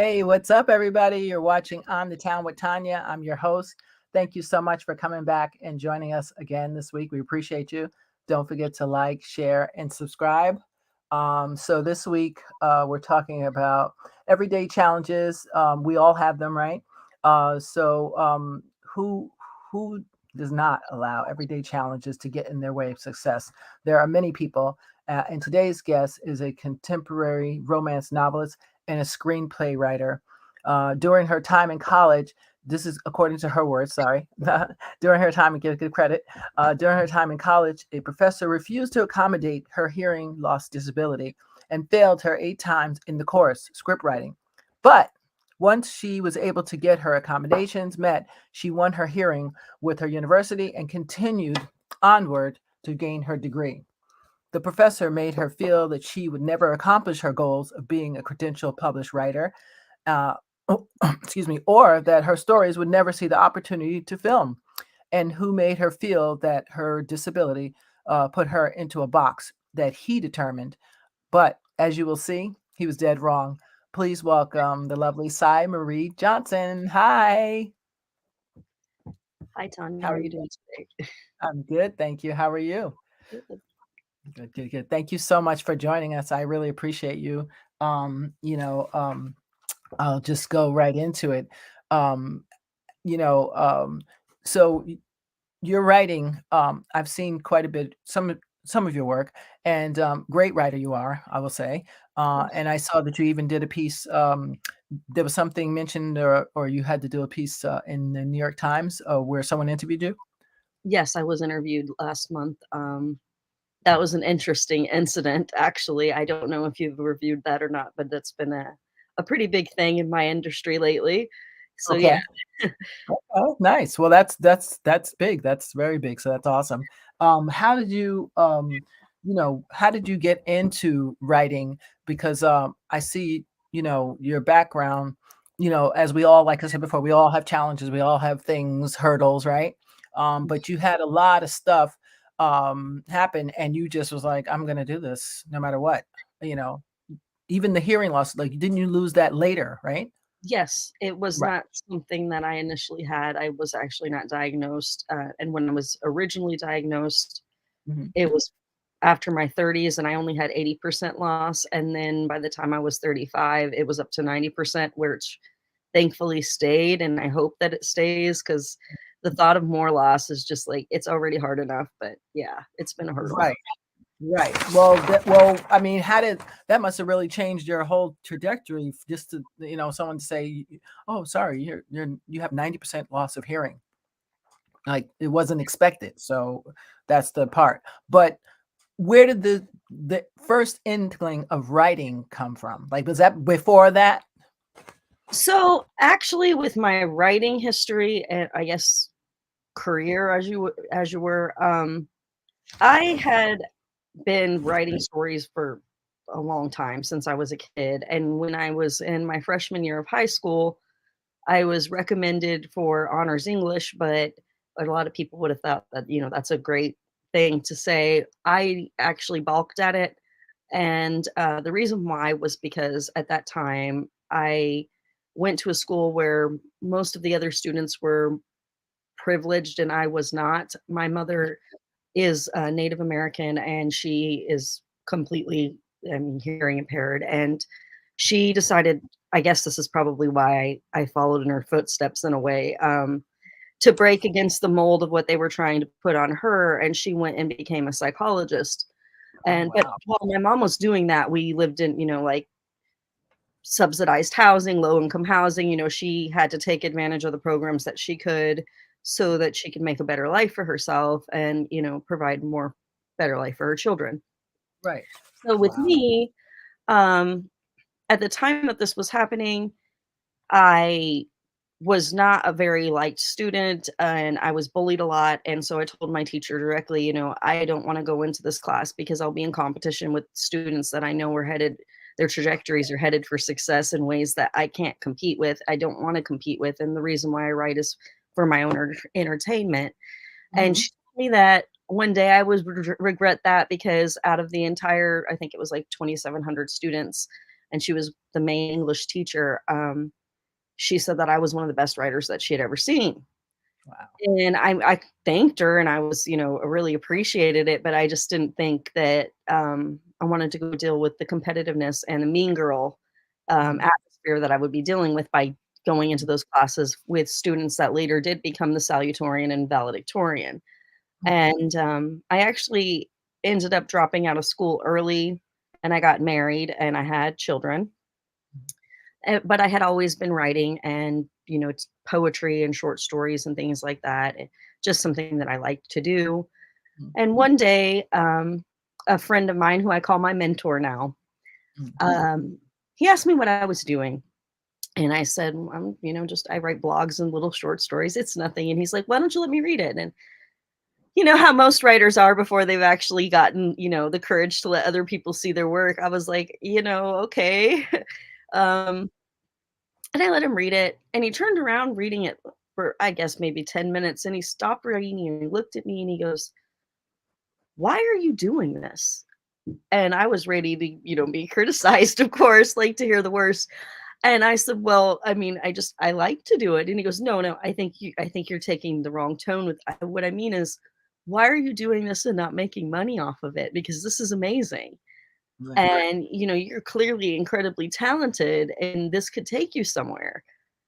Hey, what's up, everybody? You're watching On the Town with Tanya. I'm your host. Thank you so much for coming back and joining us again this week. We appreciate you. Don't forget to like, share, and subscribe. So this week we're talking about everyday challenges. We all have them, right? Who who does not allow everyday challenges to get in their way of success? There are many people, and today's guest is a contemporary romance novelist and a screenplay writer. During her time in college, this is according to her words, sorry. During her time, and give good credit, during her time in college, a professor refused to accommodate her hearing loss disability and failed her 8 times in the course, script writing. But once she was able to get her accommodations met, she won her hearing with her university and continued onward to gain her degree. The professor made her feel that she would never accomplish her goals of being a credentialed published writer, uh, excuse me, or that her stories would never see the opportunity to film, and who made her feel that her disability put her into a box that he determined. But as you will see, he was dead wrong. Please welcome the lovely Sai Marie Johnson. Hi. Hi, Tanya. How How are are you you? doing today? I'm good. Thank you. How are you? Good. Good, good, good. Thank you so much for joining us. I really appreciate you. Um, you know, um, I'll just go right into it. Um, you know, um, so your writing, I've seen quite a bit, some of your work, and great writer you are, I will say. And I saw that you even did a piece. There was something mentioned, or you had to do a piece in the New York Times where someone interviewed you. Yes, I was interviewed last month. That was an interesting incident, actually. I don't know if you've reviewed that or not, but that's been a pretty big thing in my industry lately. So yeah. Okay. Oh, nice. Well, that's big. That's very big. So that's awesome. How did you how did you get into writing? Because I see, your background, as we all, like I said before, we all have challenges, we all have things, hurdles, right? But you had a lot of stuff happen and you just was like, I'm gonna do this no matter what, you know. Even the hearing loss, like didn't you lose that later, right? Yes, it was Right. not something that I initially had. I was actually not diagnosed. And when I was originally diagnosed, Mhm. it was after my 30s and I only had 80% loss. And then by the time I was 35, it was up to 90%, which thankfully stayed. And I hope that it stays because the thought of more loss is just like, it's already hard enough. But yeah, it's been a hurdle. Right. Right. Well, I mean, how did that must have really changed your whole trajectory just to, someone to say, "Oh, sorry, you have 90% loss of hearing." Like it wasn't expected. So that's the part. But where did the first inkling of writing come from? Like was that before that? So actually, with my writing history and I guess career, as you were, I had been writing stories for a long time since I was a kid. And when I was in my freshman year of high school, I was recommended for honors English, but a lot of people would have thought that, that's a great thing to say. I actually balked at it. And the reason why was because at that time, I went to a school where most of the other students were privileged and I was not. My mother is Native American and she is completely, I mean, hearing impaired. And she decided, I guess this is probably why I followed in her footsteps in a way, to break against the mold of what they were trying to put on her. And she went and became a psychologist. Oh And but wow. while my mom was doing that, we lived in, like subsidized housing, low income housing. She had to take advantage of the programs that she could so that she could make a better life for herself and, provide more better life for her children. Right. So with Wow. me, um, at the time that this was happening, I was not a very liked student and I was bullied a lot. And so I told my teacher directly, I don't want to go into this class because I'll be in competition with students that I know are headed, their trajectories are headed for success in ways that I can't compete with. I don't want to compete with. And the reason why I write is for my own entertainment. And Mhm. she told me that one day I would regret that because out of the entire, I think it was like 2,700 students, and she was the main English teacher. She said that I was one of the best writers that she had ever seen. Wow. And I thanked her, and I was, really appreciated it, but I just didn't think that, I wanted to go deal with the competitiveness and the mean girl, Mhm. atmosphere that I would be dealing with by going into those classes with students that later did become the salutatorian and valedictorian. Mhm. And, I actually ended up dropping out of school early, and I got married, and I had children. Mhm. But I had always been writing and, it's poetry and short stories and things like that, just something that I like to do. Mhm. And one day, a friend of mine who I call my mentor now, Mhm. um, he asked me what I was doing. And I said, "Well, I'm, just I write blogs and little short stories. It's nothing." And he's like, "Why don't you let me read it?" And you know how most writers are before they've actually gotten, the courage to let other people see their work. I was like, okay. um, And I let him read it, and he turned around reading it for, I guess, maybe 10 minutes, and he stopped reading, and he looked at me, and he goes, "Why are you doing this?" And I was ready to, be criticized, of course, like, to hear the worst. And I said, "Well, I mean, I like to do it." And he goes, "No, no, I think you're taking the wrong tone with what I mean is, why are you doing this and not making money off of it? Because this is amazing. Right. And, you're clearly incredibly talented, and this could take you somewhere."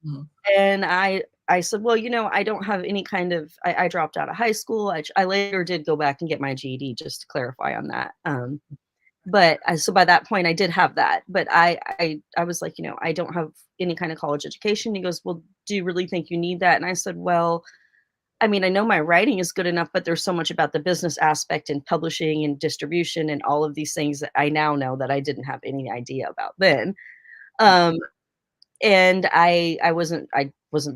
Mhm. And I said, "Well, I don't have any kind of." I dropped out of high school. I later did go back and get my GED, just to clarify on that. But so by that point, I did have that. But I was like, "I don't have any kind of college education." He goes, "Well, do you really think you need that?" And I said, "Well, I mean, I know my writing is good enough, but there's so much about the business aspect and publishing and distribution and all of these things that I now know that I didn't have any idea about then." Um, and I wasn't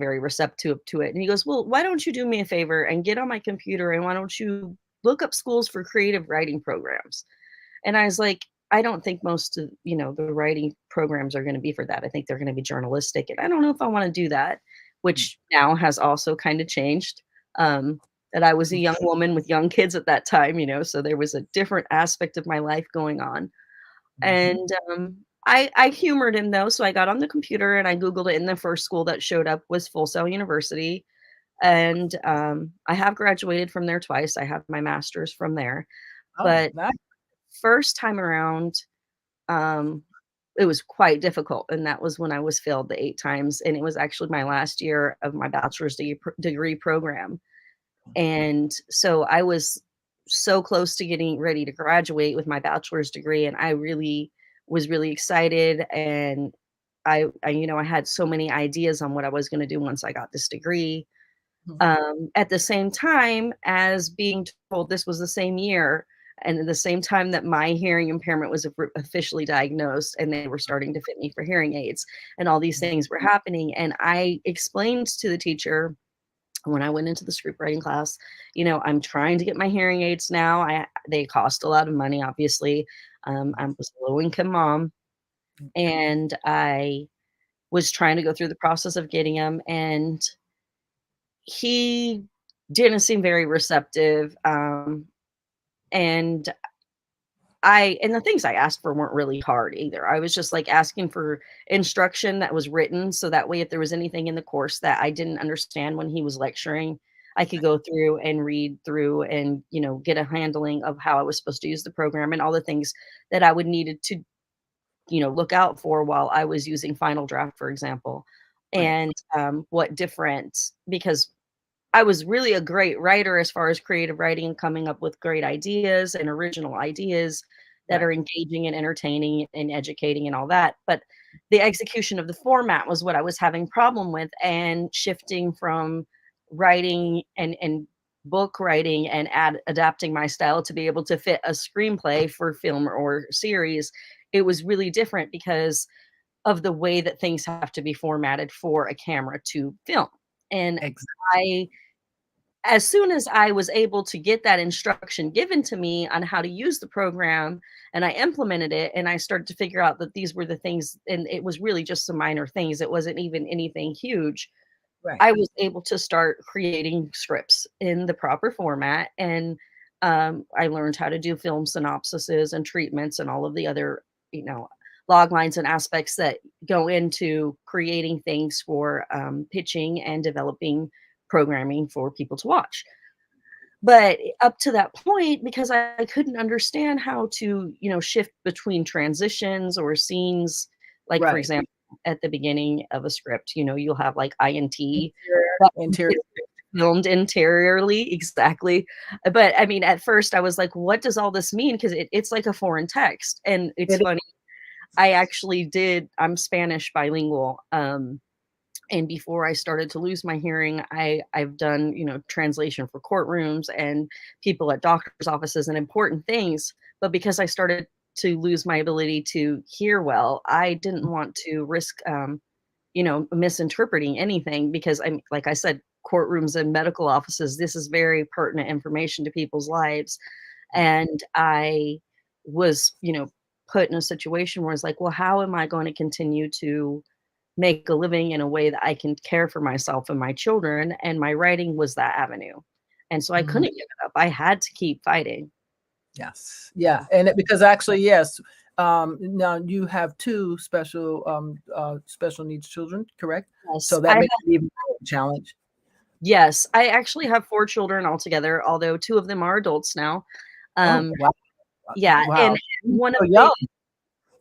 very receptive to it. And he goes, "Well, why don't you do me a favor and get on my computer, and why don't you look up schools for creative writing programs?" And I was like, "I don't think most of, the writing programs are gonna be for that. I think they're gonna be journalistic, and I don't know if I wanna do that," Mhm. which now has also kinda changed. Um, that I was a young woman with young kids at that time, so there was a different aspect of my life going on. Mhm. And, I humored him though, so I got on the computer and I Googled it, and the first school that showed up was Full Sail University. And, I have graduated from there twice. I have my master's from there. Oh, But nice. first time around, um, it was quite difficult, and that was when I was failed the 8 times, and it was actually my last year of my bachelor's degree program. And so I was so close to getting ready to graduate with my bachelor's degree, and I really was really excited. And I had so many ideas on what I was gonna do once I got this degree. Mhm. At the same time as being told this was the same year, and at the same time that my hearing impairment was officially diagnosed, and they were starting to fit me for hearing aids, and all these Mhm. things were happening. And I explained to the teacher when I went into the script writing class, "I'm trying to get my hearing aids now. They cost a lot of money, obviously." I was a low income mom, and I was trying to go through the process of getting them, and he didn't seem very receptive. And and the things I asked for weren't really hard either. I was just like asking for instruction that was written, so that way if there was anything in the course that I didn't understand when he was lecturing, I could go through and read through and, get a handling of how I was supposed to use the program and all the things that I would needed to, look out for while I was using Final Draft, for example. Right. And what different, because I was really a great writer as far as creative writing and coming up with great ideas and original ideas that Right. are engaging and entertaining and educating and all that. But the execution of the format was what I was having problem with, and shifting from writing and book writing and adapting my style to be able to fit a screenplay for film or series. It was really different because of the way that things have to be formatted for a camera to film. And Exactly. I as soon as I was able to get that instruction given to me on how to use the program, and I implemented it, and I started to figure out that these were the things, and it was really just some minor things. It wasn't even anything huge. Right. I was able to start creating scripts in the proper format. And I learned how to do film synopsises and treatments and all of the other, you know, log lines and aspects that go into creating things for pitching and developing programming for people to watch. But up to that point, because I couldn't understand how to, shift between transitions or scenes, like for Right. example, at the beginning of a script, you'll have like INT Interior, that interior. is filmed interiorly, exactly. But I mean, at first I was like, what does all this mean? Because it's like a foreign text. And it's It funny, I'm Spanish bilingual. And before I started to lose my hearing, I've done, translation for courtrooms and people at doctors' offices and important things. But because I started to lose my ability to hear well, I didn't want to risk, misinterpreting anything because I'm like I said, courtrooms and medical offices, this is very pertinent information to people's lives. And I was, put in a situation where it's like, well, how am I going to continue to make a living in a way that I can care for myself and my children, and my writing was that avenue. And so I Mhm. couldn't give it up. I had to keep fighting. Yes. Yeah, and because actually, yes, now you have 2 special needs children, correct? Yes, So that makes it even more of a challenge. yes, I actually have 4 children altogether, although 2 of them are adults now. Oh, Um, wow. yeah, and Wow. one of So the young.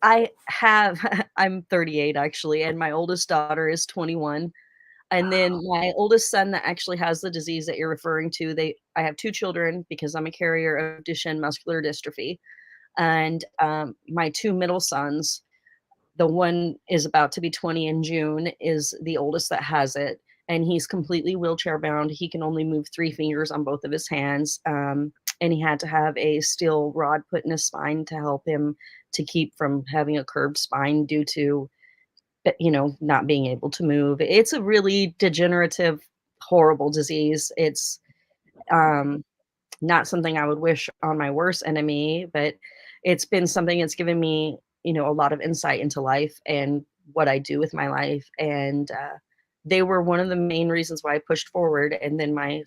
I have I'm 38 actually, and my oldest daughter is 21. And then Wow. my oldest son that actually has the disease that you're referring to, I have 2 children because I'm a carrier of Duchenne muscular dystrophy. And my 2 middle sons, the one is about to be 20 in June, is the oldest that has it, and he's completely wheelchair bound. He can only move 3 fingers on both of his hands, and he had to have a steel rod put in his spine to help him to keep from having a curved spine due to, not being able to move. It's a really degenerative, horrible disease. It's, um not something I would wish on my worst enemy, but it's been something that's given me, a lot of insight into life and what I do with my life. And they were one of the main reasons why I pushed forward. And then my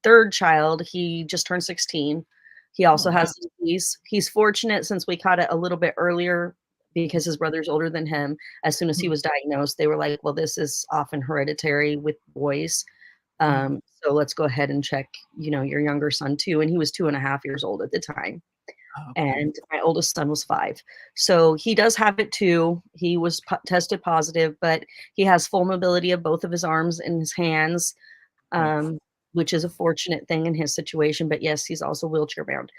third child, he just turned 16. He Oh, also wow. has the disease. He's fortunate since we caught it a little bit earlier because his brother's older than him. As soon as he Mhm, was diagnosed, they were like, well, this is often hereditary with boys. mhm. So let's go ahead and check, your younger son too. And he was 2.5 years old at the time. Oh, okay. And my oldest son was 5. So he does have it too. He was tested positive, but he has full mobility of both of his arms and his hands, Good. um, which is a fortunate thing in his situation. But yes, he's also wheelchair bound.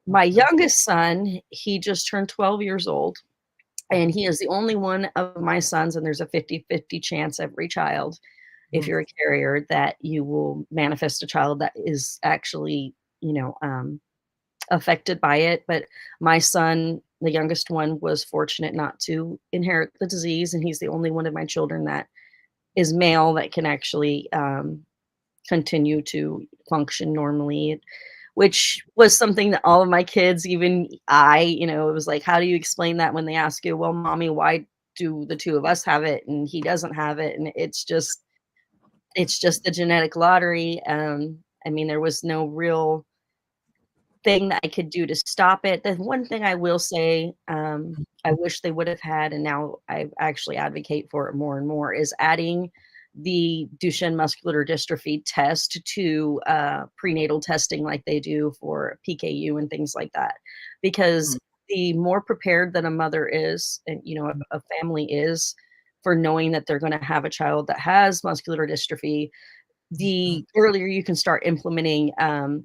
My Okay. youngest son, he just turned 12 years old, and he is the only one of my sons, and there's a 50-50 chance every child, if Mhm. you're a carrier, that you will manifest a child that is actually, affected by it. But my son, the youngest one, was fortunate not to inherit the disease, and he's the only one of my children that is male that can actually continue to function normally, which was something that all of my kids, even it was like, how do you explain that when they ask you, well, mommy, why do the 2 of us have it and he doesn't have it? And it's just the genetic lottery. I mean, there was no real thing that I could do to stop it. The one thing I will say, I wish they would have had, and now I actually advocate for it more and more, is adding the Duchenne muscular dystrophy test to prenatal testing like they do for PKU and things like that. Because Mm, the more prepared that a mother is, and a family is, for knowing that they're going to have a child that has muscular dystrophy, mhm. the earlier you can start implementing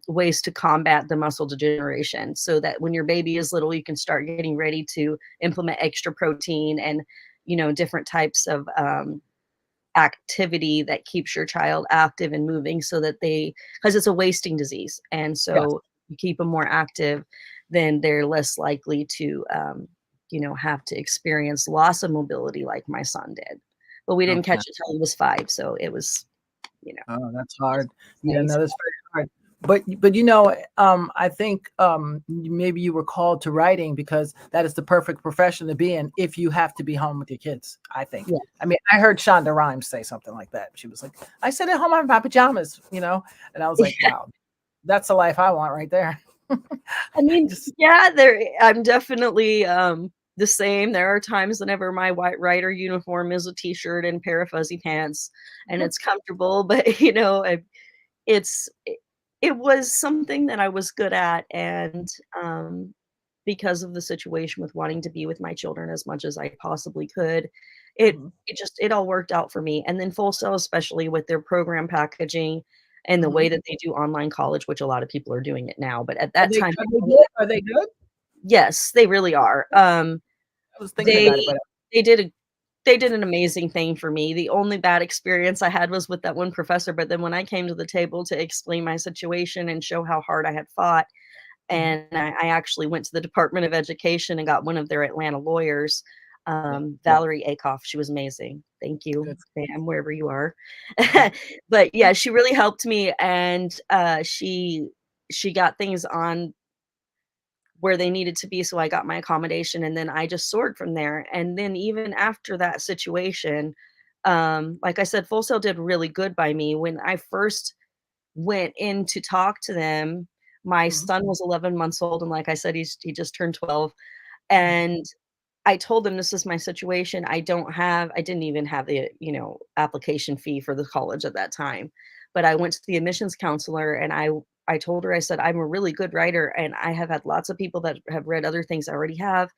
ways to combat the muscle degeneration, so that when your baby is little, you can start getting ready to implement extra protein and different types of activity that keeps your child active and moving, so that because it's a wasting disease, and Yes. so you keep them more active, then they're less likely to have to experience loss of mobility like my son did. But we didn't Okay. catch it till he was 5, so it was you know Oh, that's just hard. Yeah, things. no, that's very hard. But I think maybe you were called to writing because that is the perfect profession to be in if you have to be home with your kids. I think. Yeah. I mean, I heard Shonda Rhimes say something like that. She was like, "I sit at home in my pajamas," and I was like, "Wow, that's the life I want right there." I mean, Just yeah, I'm definitely, the same. There are times whenever my white writer uniform is a t-shirt and a pair of fuzzy pants, and it's comfortable, but, it's it was something that I was good at, and, because of the situation with wanting to be with my children as much as I possibly could, Mhm, it all worked out for me, and then Full Sail, especially with their program packaging and the way mhm. that they do online college, which a lot of people are doing it now, but at Are that they time are they good? Are they good? yes, they really are. I was thinking They about it, but they did a they did an amazing thing for me. The only bad experience I had was with that one professor, but then when I came to the table to explain my situation and show how hard I had fought, mhm, and I actually went to the Department of Education and got one of their Atlanta lawyers, yeah, Valerie Akoff. She was amazing. Thank you, good. ma'am, wherever you are. Mhm, But yeah, she really helped me, and she got things on where they needed to be, so I got my accommodation, and then I just soared from there. And then even after that situation, like I said, Full Sail did really good by me. When I first went in to talk to them, my mhm, son was 11 months old, and like I said, he just turned 12, mhm, and I told them, "This is my situation. I didn't even have the, application fee for the college at that time." But I went to the admissions counselor and I told her, I said, "I'm a really good writer and I have had lots of people that have read other things I already have.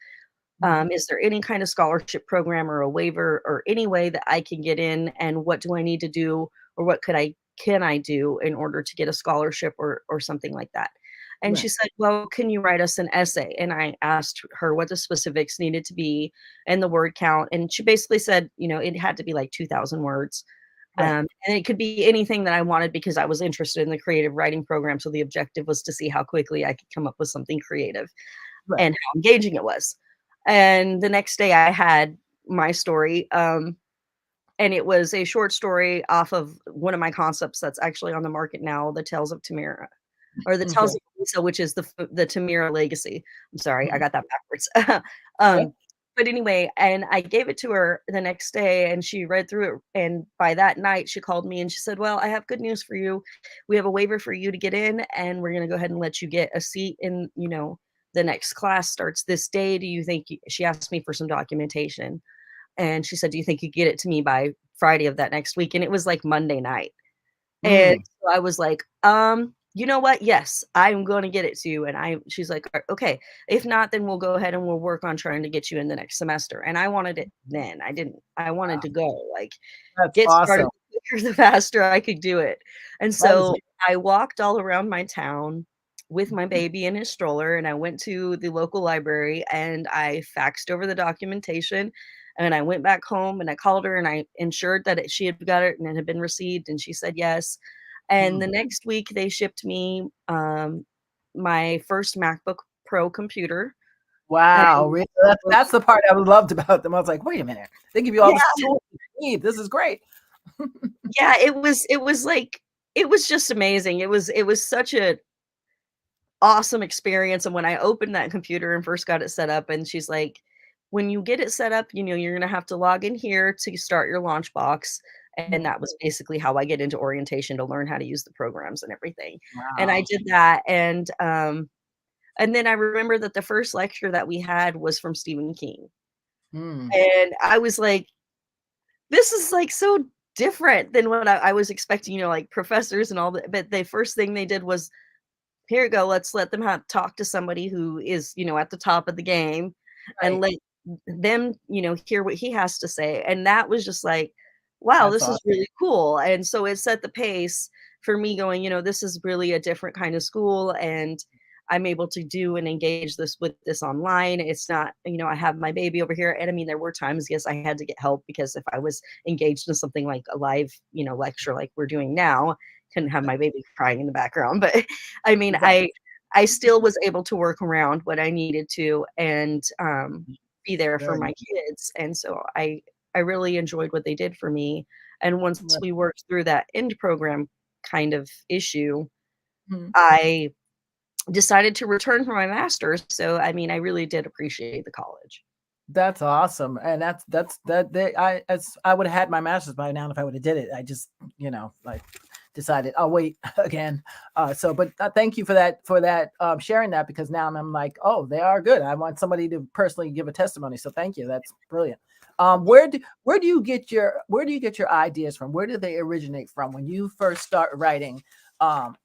mhm. Is there any kind of scholarship program or a waiver or any way that I can get in, and what do I need to do, or what can I do in order to get a scholarship or something like that?" And she Right, said, "Well, can you write us an essay?" And I asked her what the specifics needed to be and the word count, and she basically said, it had to be like 2,000 words. right, And it could be anything that I wanted because I was interested in the creative writing program. So the objective was to see how quickly I could come up with something creative right. and how engaging it was. And the next day I had my story, and it was a short story off of one of my concepts that's actually on the market now, The Tales of Tamara, or The Tales Okay. of Lisa, which is the Tamira legacy. I'm sorry, I Mhm, got that backwards. okay. Um, but anyway, and I gave it to her the next day, and she read through it, and by that night, she called me and she said, "Well, I have good news for you. We have a waiver for you to get in, and we're gonna go ahead and let you get a seat in, the next class starts this day. Do you think" she asked me for some documentation, and she said, "Do you think you get it to me by Friday of that next week?" And it was like Monday night. And Mm, so I was like, you know what? Yes, I'm gonna get it to you." And she's like, Okay, if not, then we'll go ahead and we'll work on trying to get you in the next semester." And I wanted it then. I wanted wow, to go, like, that's get started awesome. the quicker, the faster I could do it. And That is so I walked all around my town with my baby in his stroller, and I went to the local library and I faxed over the documentation. And I went back home and I called her and I ensured that she had got it and it had been received. And she said yes. And mm. the next week they shipped me my first MacBook Pro computer. And Wow, really? That's the part I loved about them. I was like, "Wait a minute. They give you all yeah, the tools you need. This is great." yeah, it was like it was just amazing. It was such a awesome experience. And when I opened that computer and first got it set up, and she's like, "When you get it set up, you're gonna have to log in here to start your launch box." And Mhm. that was basically how I get into orientation to learn how to use the programs and everything. And I Wow. did that, and then I remember that the first lecture that we had was from Stephen King. Mm, And I was like, "This is, like, so different than what I was expecting," like professors and all that. But the first thing they did was, "Here you go, let's let them have talk to somebody who is, at the top of the game, and right. let them, hear what he has to say." And that was just like, "Wow, That's this is awesome. really cool." And so it set the pace for me going, "This is really a different kind of school, and I'm able to do and engage this online. It's not, I have my baby over here." And I mean, there were times, yes, I had to get help because if I was engaged in something like a live, lecture like we're doing now, couldn't have my baby crying in the background. But I mean, Exactly. I still was able to work around what I needed to and, be there for Good. my kids. And so I really enjoyed what they did for me. And once Right. we worked through that end program kind of issue, Mhm. I decided to return for my master's. So, I mean, I really did appreciate the college. That's awesome, and that's that they I as I would have had my master's by now if I would have did it. I just, like decided I'll wait again. But thank you for that sharing that, because now I'm like, oh, they are good. I want somebody to personally give a testimony. So thank you. That's brilliant. Where do you get your ideas from? Where do they originate from when you first start writing? Um,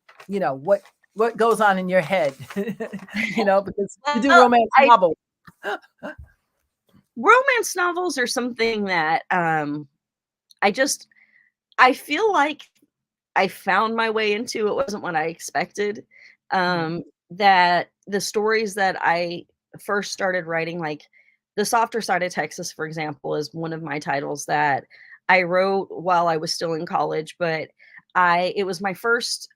what goes on in your head? Because you do Well, romance I novels. romance novels are something that I just I feel like I found my way into. It wasn't what I expected. Mhm. That the stories that I first started writing, like The Softer Side of Texas, for example, is one of my titles that I wrote while I was still in college, but I it was my first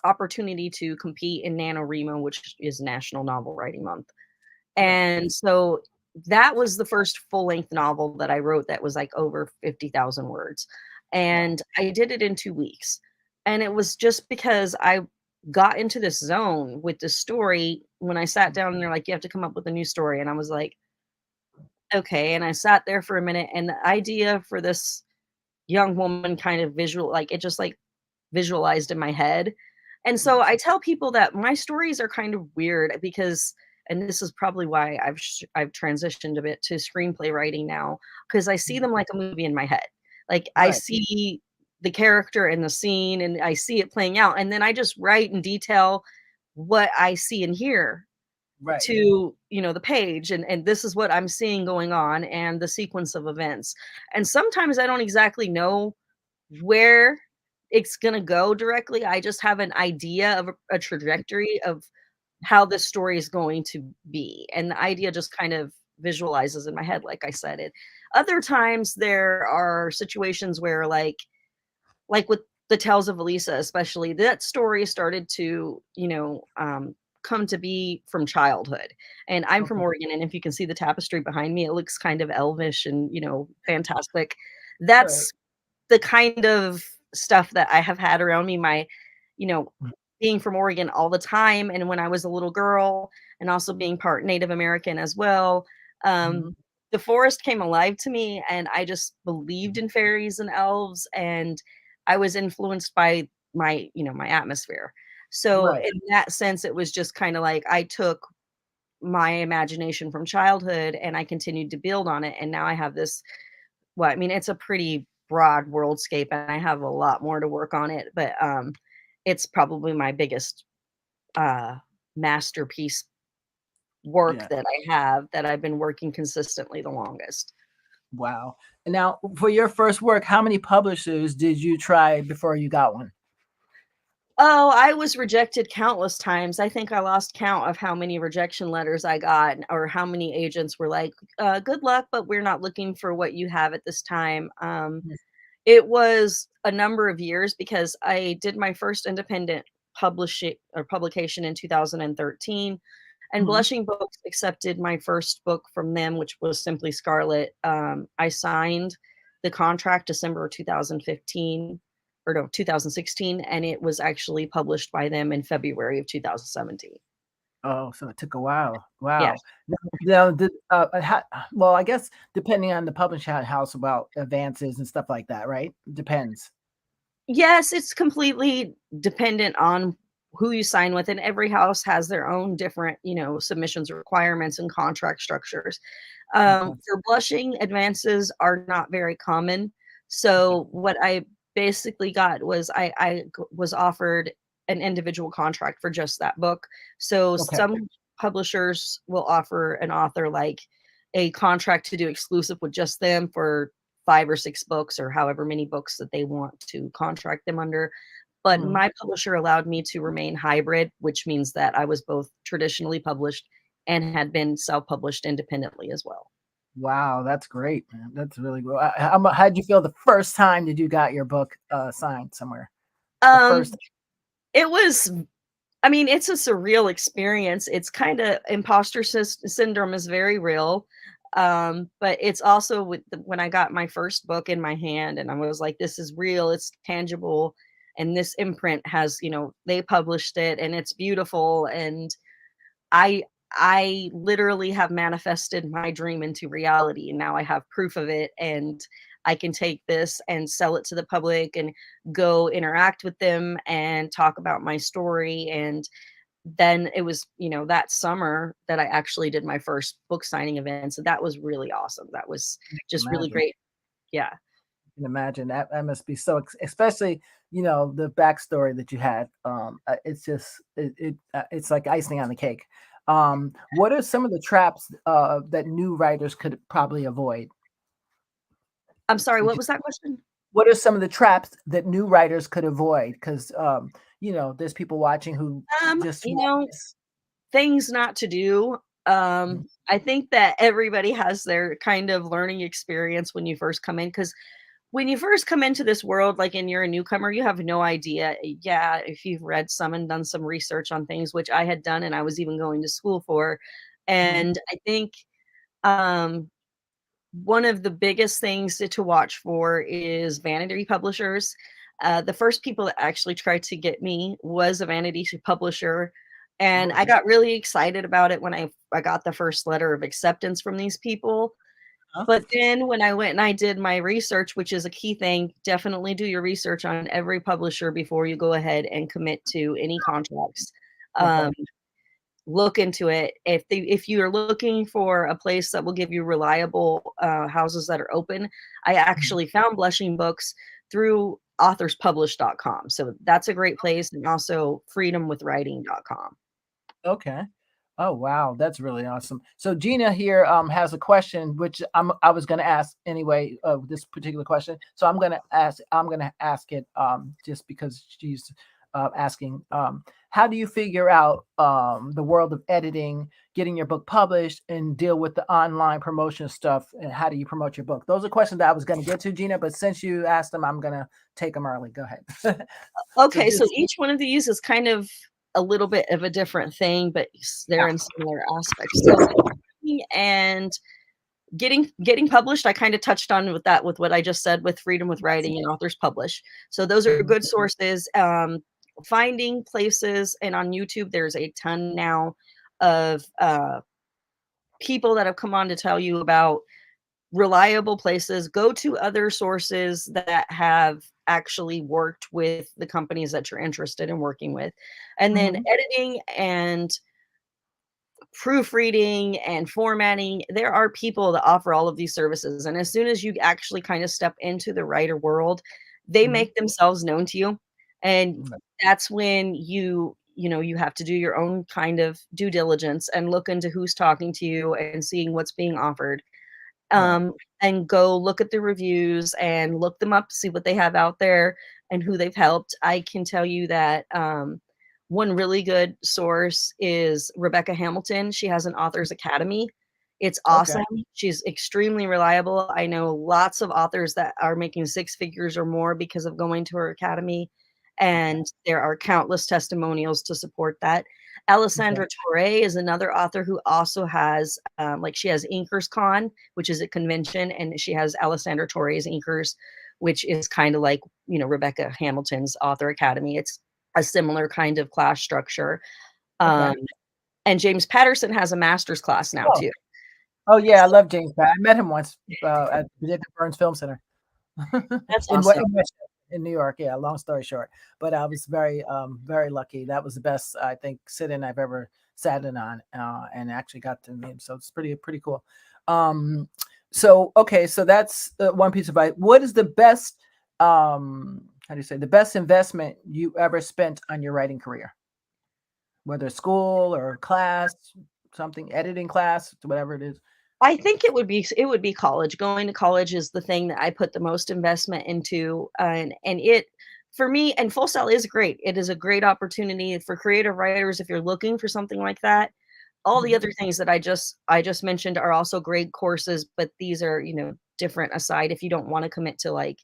opportunity to compete in NaNoWriMo, which is National Novel Writing Month. Right. And so that was the first full-length novel that I wrote that was, like, over 50,000 words, Wow. and I did it in 2 weeks, and it was just because I got into this zone with the story when I sat down and they're like, "You have to come up with a new story," and I was like, "Okay," and I sat there for a minute, and the idea for this young woman kind of it just, like, visualized in my head. And so Mhm. I tell people that my stories are kind of weird because and this is probably why I've transitioned a bit to screenplay writing now, because I see Mhm. them like a movie in my head. Like, I Right. see the character and the scene, and I see it playing out, and then I just write in detail what I see and hear Right. to, the page, and this is what I'm seeing going on and the sequence of events. And sometimes I don't exactly know where it's gonna go directly. I just have an idea of a trajectory of how this story is going to be, and the idea just kind of visualizes in my head, like I said it. Other times, there are situations where, like with the Tales of Elisa, especially, that story started to, come to be from childhood. And I'm from Okay. Oregon, and if you can see the tapestry behind me, it looks kind of elvish and, fantastic. That's Right. the kind of stuff that I have had around me you know, being from Oregon all the time, and when I was a little girl, and also being part Native American as well, Mhm. the forest came alive to me, and I just believed in fairies and elves, and I was influenced by my atmosphere. So Right. in that sense, it was just kinda like I took my imagination from childhood and I continued to build on it, and now I have this I mean, it's a pretty broad worldscape, and I have a lot more to work on it, but, it's probably my biggest, uh, masterpiece work Yeah. that I have that I've been working consistently the longest. Wow. And now, for your first work, how many publishers did you try before you got one? Oh, I was rejected countless times. I think I lost count of how many rejection letters I got or how many agents were like, "Good luck, but we're not looking for what you have at this time." Yes. It was a number of years because I did my first independent publication in 2013, and Mhm. Blushing Books accepted my first book from them, which was Simply Scarlet. I signed the contract December of 2015, or no, 2016, and it was actually published by them in February of 2017. Oh, so it took a while. Yeah. Wow. Now, well, I guess depending on the publishing house about advances and stuff like that, right? Depends. Yes, it's completely dependent on who you sign with, and every house has their own different, submissions requirements and contract structures. Okay. For blushing, advances are not very common. Okay. So what I basically got was was offered an individual contract for just that book. So Okay. some publishers will offer an author like a contract to do exclusive with just them for 5 or 6 books or however many books that they want to contract them under. But Mhm. my publisher allowed me to remain hybrid, which means that I was both traditionally published and had been self-published independently as well. Wow, that's great, man. That's really good. How'd you feel the first time that you got your book signed somewhere? The Um, first. it was I mean, it's a surreal experience. It's kinda imposter syndrome is very real, but it's also when I got my first book in my hand and I was like, "This is real, it's tangible, and this imprint has" they published it, and it's beautiful, and I I literally have manifested my dream into reality, and now I have proof of it, and I can take this and sell it to the public and go interact with them and talk about my story. And then it was, that summer that I actually did my first book signing event. So that was really awesome. That was just really Imagine. great. Yeah. Can imagine that must be so especially the backstory that you had. It's just it's like icing on the cake. What are some of the traps that new writers could probably avoid? I'm sorry, Would what you, was that question? what are some of the traps that new writers could avoid? Because there's people watching who Um, just you want know, this. things not to do. Mhm. I think that everybody has their kind of learning experience when you first come in, because when you first come into this world, like, and you're a newcomer, you have no idea. Yeah, if you've read some and done some research on things, which I had done and I was even going to school for. Mhm. And I think um one of the biggest things to watch for is vanity publishers. The first people that actually tried to get me was a vanity publisher, and Oh, I got really excited about it when I got the first letter of acceptance from these people. huh? But then when I went and I did my research, which is a key thing, definitely do your research on every publisher before you go ahead and commit to any contracts. Okay. Um, Look into it. If you are looking for a place that will give you reliable houses that are open, I Mhm. actually found Blushing Books through authorspublish.com. So that's a great place, and also freedomwithwriting.com. Okay. Oh wow, that's really awesome. So Gina here has a question which I was going to ask anyway this particular question. So I'm going to ask it just because she's asking how do you figure out the world of editing, getting your book published and deal with the online promotion stuff, and how do you promote your book? Those are questions that I was going to get to, Gina, but since you asked them, I'm going to take them early. Go ahead. So Okay, so just each one of these is kind of a little bit of a different thing, but they're yeah. in similar aspects. So and getting published, I kind of touched on with that, with what I just said, with Freedom with Yes. Writing and Authors Publish. So those are Mhm. good sources. Finding places, and on YouTube, there's a ton now of people that have come on to tell you about reliable places. Go to other sources that have actually worked with the companies that you're interested in working with. And then Mhm. editing and proofreading and formatting, there are people that offer all of these services. And as soon as you actually kind of step into the writer world, they Mhm. make themselves known to you. And Mhm. that's when you have to do your own kind of due diligence and look into who's talking to you and seeing what's being offered. Right. um, and go look at the reviews and look them up, see what they have out there and who they've helped. I can tell you that one really good source is Rebecca Hamilton. She has an Authors Academy. It's Okay. awesome. She's extremely reliable. I know lots of authors that are making six figures or more because of going to her academy, Okay. and there are countless testimonials to support that. Okay. Alessandra Torre is another author who also has, like, she has Inkers Con, which is a convention, and she has Alessandra Torre's Inkers, which is kind of like, Rebecca Hamilton's Author Academy. It's a similar kind of class structure. Okay. Um, and James Patterson has a master's class now Oh. too. Oh, yeah, I love James Pat. I met him once, at the Burns Film Center That's in Wa awesome. in Westchester, in New York, yeah, long story short. But I was very lucky. That was the best, I think, sit-in I've ever sat in on, and actually got to meet him, so it's pretty cool. Um, so, okay, so that's, one piece of advice. What is the best, how do you say, the best investment you ever spent on your writing career? Whether school or class, something, editing class, whatever it is. I think it would be college. Going to college is the thing that I put the most investment into, and it for me, and Full Sail is great. It is a great opportunity for creative writers if you're looking for something like that. All the Mhm. other things that I just mentioned are also great courses, but these are, different aside if you don't want to commit to, like,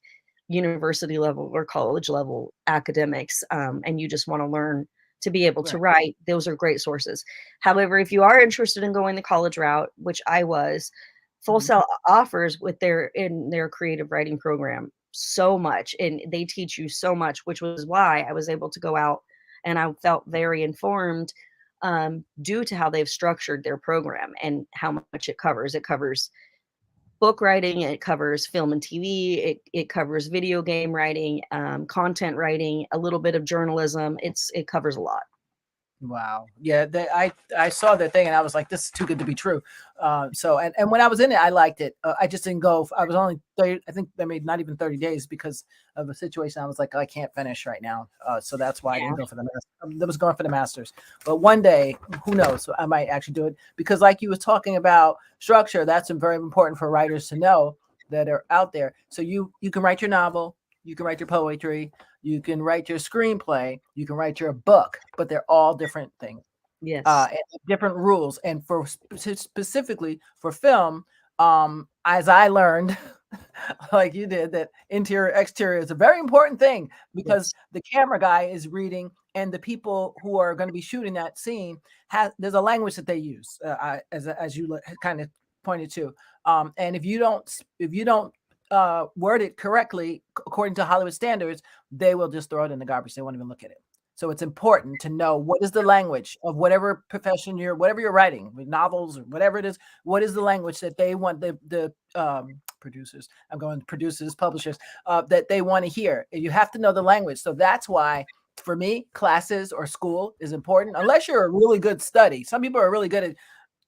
university level or college level academics, and you just want to learn to be able to Right. write. Those are great sources. However, if you are interested in going the college route, which I was, Full Mhm. Sail offers with their creative writing program so much, and they teach you so much, which was why I was able to go out and I felt very informed due to how they've structured their program and how much it covers. It covers book writing, it covers film and TV, it covers video game writing, content writing, a little bit of journalism. It covers a lot. Wow. Yeah, I saw that thing and I was like, this is too good to be true. And when I was in it, I liked it. I just didn't go. I was only 30, I think I made not even 30 days because of a situation. I was like, I can't finish right now. So that's why I Yeah. didn't go for the master. That was going for the masters. But one day, who knows? I might actually do it because, like you was talking about structure, that's very important for writers to know that are out there. So you can write your novel, you can write your poetry, you can write your screenplay, you can write your book, but they're all different things, Yes. and different rules. And for specifically for film, as I learned, like you did, that interior exterior is a very important thing because Yes. the camera guy is reading, and the people who are going to be shooting that scene there's a language that they use, as you kind of pointed to, and if you don't word it correctly according to Hollywood standards, they will just throw it in the garbage. They won't even look at it. So it's important to know what is the language of whatever profession whatever you're writing, with novels or whatever it is. What is the language that they want the producers? I'm going producers, publishers, that they want to hear. You have to know the language. So that's why, for me, classes or school is important. Unless you're a really good study, some people are really good at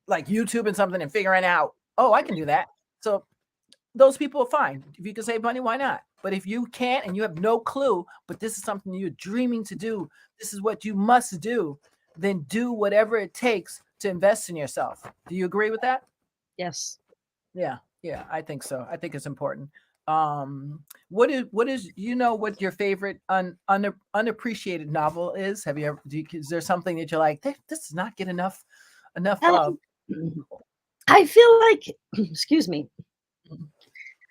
like YouTube and something and figuring out, oh, I can do that. So those people are fine. If you can save money, why not? But if you can't and you have no clue, but this is something you're dreaming to do, this is what you must do, then do whatever it takes to invest in yourself. Do you agree with that? Yes. Yeah, yeah, I think so. I think it's important. What is what your favorite unappreciated novel is? Have you ever? Is there something that you're like, this does not get enough? Um, I feel like, excuse me.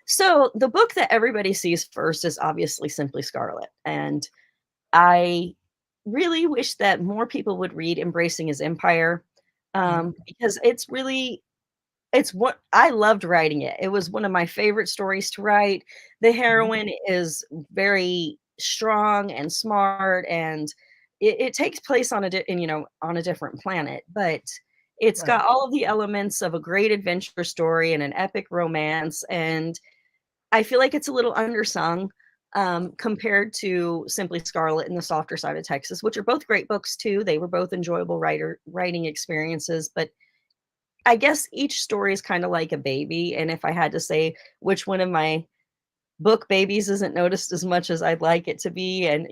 So the book that everybody sees first is obviously Simply Scarlet, and I really wish that more people would read Embracing His Empire, Mhm. because it's what I loved writing it. It was one of my favorite stories to write. The Mhm. heroine is very strong and smart, and it takes place on on a different planet, but it's Right. got all of the elements of a great adventure story and an epic romance, and I feel like it's a little undersung, compared to Simply Scarlet and The Softer Side of Texas, which are both great books too. They were both enjoyable writing experiences, but I guess each story is kinda like a baby, and if I had to say which one of my book babies isn't noticed as much as I'd like it to be and,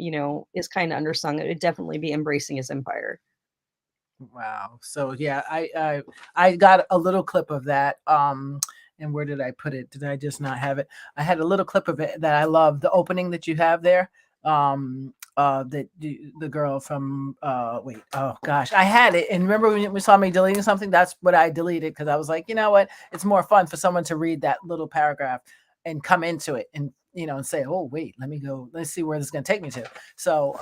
is kinda undersung, it would definitely be Embracing His Empire. Wow. So yeah, I got a little clip of that. And where did I put it? Did I just not have it? I had a little clip of it that I love. The opening that you have there. That the girl from wait, oh gosh, I had it. And remember when we saw me deleting something? That's what I deleted because I was like, you know what? It's more fun for someone to read that little paragraph and come into it and and say, oh wait, let me go. Let's see where this is going to take me to. So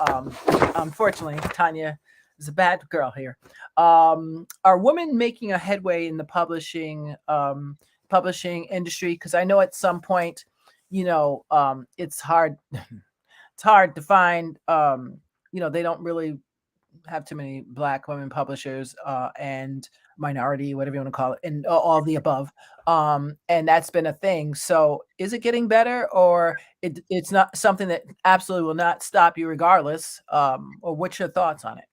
unfortunately, Tanya is a bad girl here. Are women making a headway in the publishing industry? Because I know at some point, it's hard. It's hard to find. They don't really have too many Black women publishers, and minority, whatever you want to call it, and all the above. And that's been a thing. So, is it getting better, or it's not something that absolutely will not stop you regardless? Or what's your thoughts on it?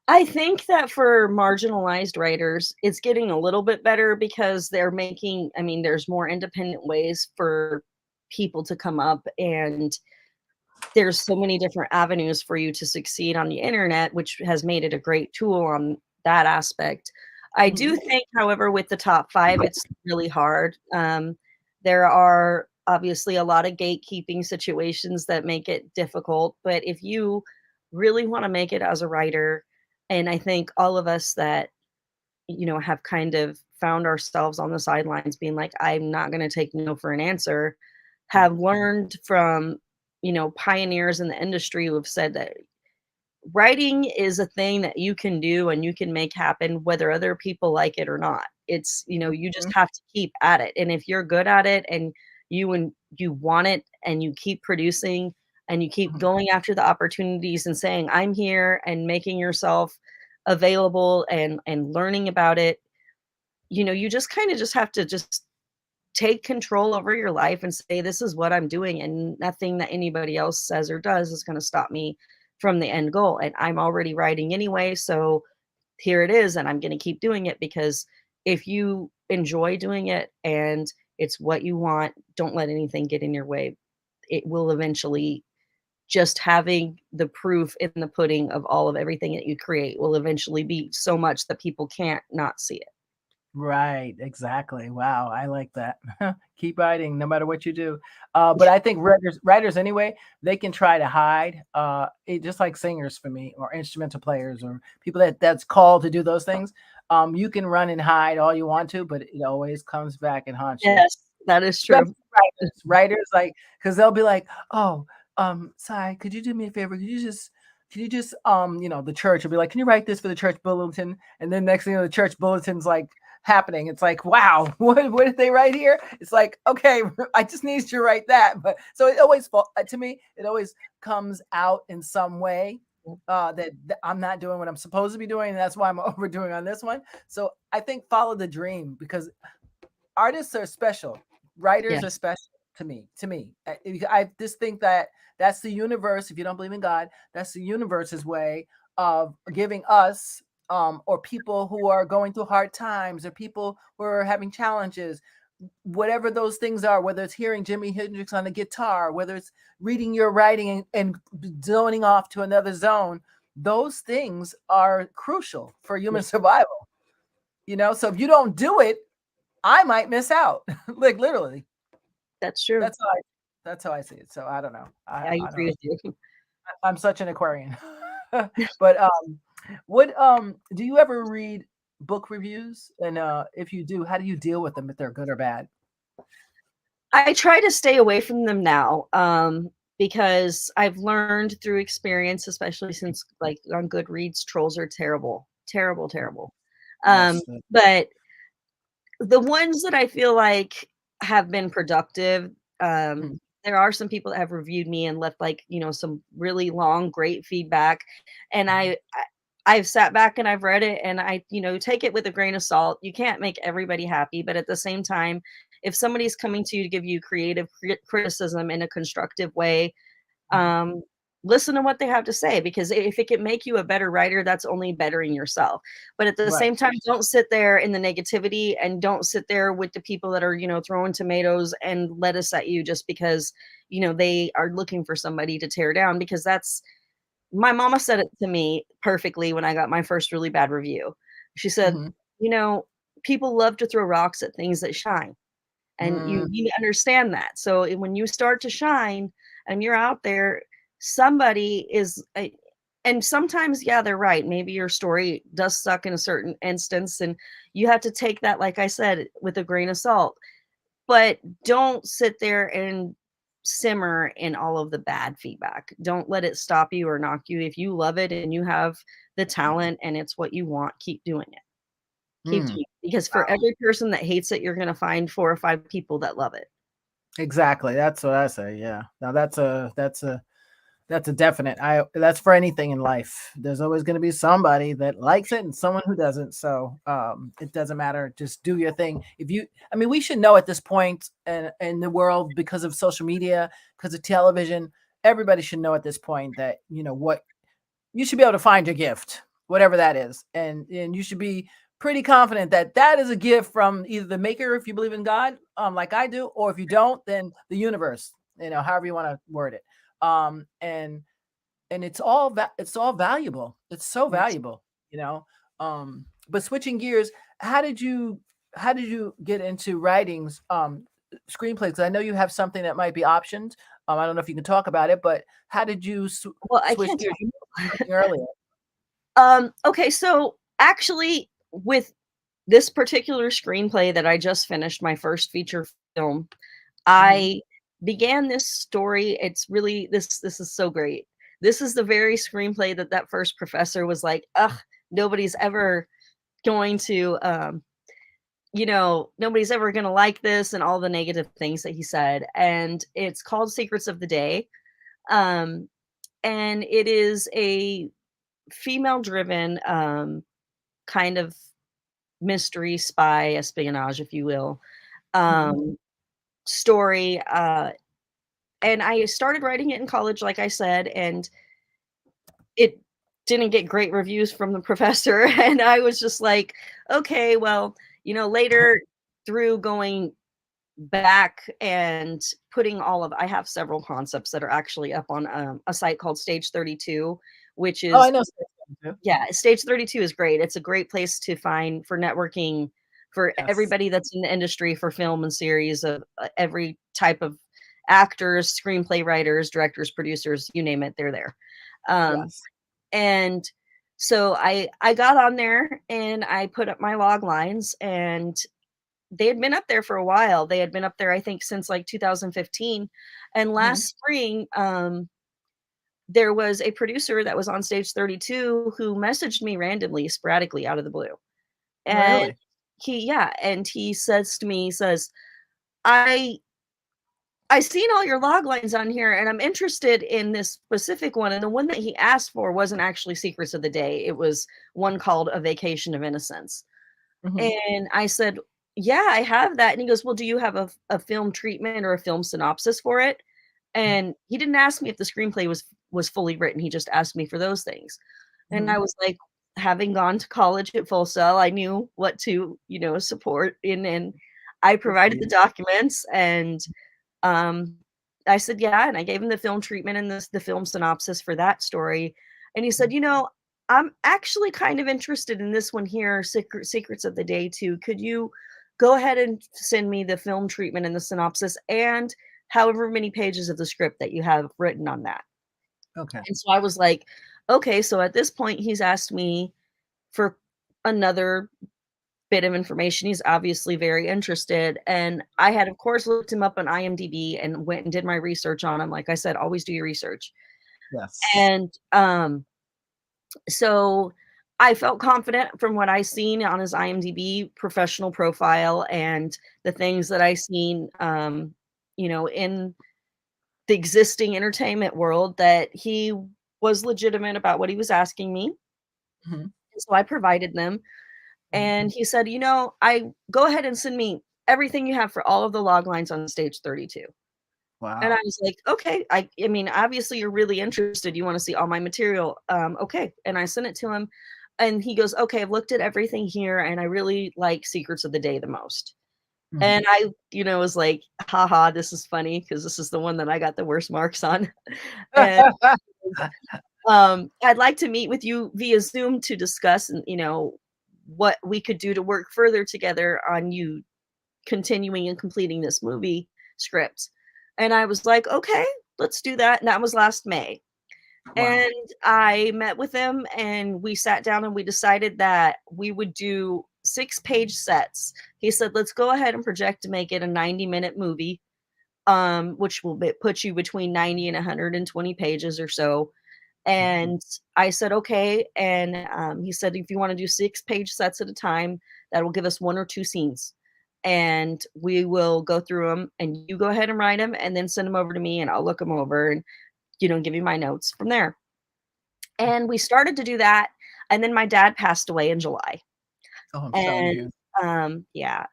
I think that for marginalized writers, it's getting a little bit better because there's more independent ways for people to come up, and there's so many different avenues for you to succeed on the internet, which has made it a great tool on that aspect. I do Mhm. think, however, with the top 5, it's really hard. There are obviously a lot of gatekeeping situations that make it difficult, but if you really wanna make it as a writer, and I think all of us that, have kind of found ourselves on the sidelines being like, "I'm not gonna take no for an answer," have learned from, pioneers in the industry who have said that writing is a thing that you can do and you can make happen whether other people like it or not. You just Mhm. have to keep at it. And if you're good at it and you want it and you keep producing and you keep Mhm. going after the opportunities and saying, I'm here and making yourself available and learning about it, you just kind of just have to just take control over your life and say, this is what I'm doing, and nothing that anybody else says or does is going to stop me from the end goal. And I'm already writing anyway, so here it is, and I'm going to keep doing it, because if you enjoy doing it and it's what you want, don't let anything get in your way. It will eventually, just having the proof in the pudding of all of everything that you create will eventually be so much that people can't not see it. Right, exactly. Wow, I like that. Keep writing no matter what you do. But I think writers anyway, they can try to hide. Just like singers for me, or instrumental players, or people that's called to do those things. You can run and hide all you want to, but it always comes back and haunts you. Yes, that is true. Especially writers, like, because they'll be like, "Oh, Sai, could you do me a favor? Could you just, the church will be like, can you write this for the church bulletin?" And then next thing you know, the church bulletin's like happening. It's like, wow, what did they write here? It's like, okay, I just need you to write that. But so it always, to me, it always comes out in some way. That I'm not doing what I'm supposed to be doing, and that's why I'm overdoing on this one. So I think follow the dream, because artists are special. Writers are Yes, special to me. I just think that that's the universe. If you don't believe in God, that's the universe's way of giving us, or people who are going through hard times, or people who are having challenges, whatever those things are, whether it's hearing Jimi Hendrix on the guitar, whether it's reading your writing and zoning off to another zone, those things are crucial for human yes, survival. So if you don't do it, I might miss out. Like, literally. that's true. That's how I that's how I see it. So I don't know. I I don't agree know. with you. I'm such an Aquarian. But what do you ever read book reviews? And if you do, how do you deal with them, if they're good or bad? I try to stay away from them now, because I've learned through experience, especially since, like, on Goodreads, trolls are terrible, terrible, terrible. Um, Yes. but the ones that I feel like have been productive, Mhm. there are some people that have reviewed me and left, like, some really long, great feedback, and I've sat back and I've read it, and take it with a grain of salt. You can't make everybody happy, but at the same time, if somebody's coming to you to give you creative criticism in a constructive way, Mhm. um, listen to what they have to say, because if it can make you a better writer, that's only bettering yourself. But at the Right. same time, don't sit there in the negativity, and don't sit there with the people that are, throwing tomatoes and lettuce at you just because, they are looking for somebody to tear down, because that's my mama said it to me perfectly when I got my first really bad review. She said, Mhm. "You know, people love to throw rocks at things that shine, and you Mm, need to understand that. So when you start to shine and you're out there, somebody is and sometimes, yeah, they're right. Maybe your story does suck in a certain instance, and you have to take that, like I said, with a grain of salt. But don't sit there and simmer in all of the bad feedback. Don't let it stop you or knock you. If you love it and you have the talent and it's what you want, keep doing it. Keep mm. doing it. Because for every person that hates it, you're gonna find 4 or 5 people that love it. Exactly. That's what I say. Yeah. Now that's a definite. I That's for anything in life. There's always going to be somebody that likes it and someone who doesn't. So it doesn't matter. Just do your thing. I mean, we should know at this point in the world, because of social media, because of television, everybody should know at this point that what you should be able to find your gift, whatever that is, and you should be pretty confident that that is a gift from either the maker, if you believe in God, like I do, or if you don't, then the universe. However you want to word it. And it's all valuable. It's so Yes. valuable, you know. But switching gears, how did you how did you get into writings, screenplays? 'Cause I know you have something that might be optioned. I don't know if you can talk about it, but how did you Well, I switch can't gears? You tell. mentioned something earlier. Okay, so actually with this particular screenplay that I just finished, my first feature film, Hmm. I began this story. It's really this is so great. This is the very screenplay that first professor was like, "Ugh, nobody's ever going to nobody's ever going to like this," and all the negative things that he said. And it's called Secrets of the Day. Um and it is a female driven, kind of mystery, spy, espionage, if you will, Mhm. um, story. And I started writing it in college, like I said, and it didn't get great reviews from the professor. And I was just like, okay, well, later through going back and putting I have several concepts that are actually up on a site called Stage 32, which Oh, I is, know Space Jam too. yeah, Stage 32 is great. It's a great place to find for networking for Yes. everybody that's in the industry for film and series of every type of actors, screenplay writers, directors, producers, you name it, they're there. Um, Yes. and so I got on there and I put up my log lines, and they had been up there for a while. They had been up there, I think, since like 2015. And Mhm. last spring, there was a producer that was on Stage 32 who messaged me randomly, sporadically out of the blue. And Really? he says to me, he says, I I seen all your log lines on here and I'm interested in this specific one. And the one that he asked for wasn't actually Secrets of the Day. It was one called A Vacation of Innocence. Mhm. And I said, yeah, I have that. And he goes, well, do you have a film treatment or a film synopsis for it? Mhm. And he didn't ask me if the screenplay was fully written. He just asked me for those things. And Mhm. I was like, having gone to college at Full Sail, I knew what to, support in, and I Good for provided the you. documents. And um, I said, "Yeah," and I gave him the film treatment and the film synopsis for that story, and he said, Mhm. I'm actually kind of interested in this one here, Secrets of the Day too. Could you go ahead and send me the film treatment and the synopsis and however many pages of the script that you have written on that?" Okay. And so I was like, "Okay." So at this point, he's asked me for another bit of information. He's obviously very interested. And I had, of course, looked him up on IMDb and went and did my research on him. Like I said, always do your research. Yes. And so I felt confident from what I seen on his IMDb professional profile and the things that I seen, in the existing entertainment world, that he was legitimate about what he was asking me. Mhm. And so I provided them. Mhm. And he said, I go ahead and send me everything you have for all of the log lines on Stage 32. And I Wow. was like, okay. I mean, obviously you're really interested. You want to see all my material. Okay. And I sent it to him. And he goes, okay, I've looked at everything here and I really like Secrets of the Day the most. Mhm. And I, was like, haha, this is funny because this is the one that I got the worst marks on. And I'd like to meet with you via Zoom to discuss, and what we could do to work further together on you continuing and completing this movie script. And I was like, okay, let's do that. And that was last May. Wow. And I met with him and we sat down and we decided that we would do 6-page sets. He said, let's go ahead and project to make it a 90-minute movie, which will put you between 90 and 120 pages or so. Mhm. And I said, okay. And he said, if you want to do 6-page sets at a time, that will give us 1 or 2 scenes. And we will go through them and you go ahead and write them and then send them over to me and I'll look them over and, give you my notes from there. And we started to do that. And then my dad passed away in July. Oh, I'm sorry to And hear. yeah.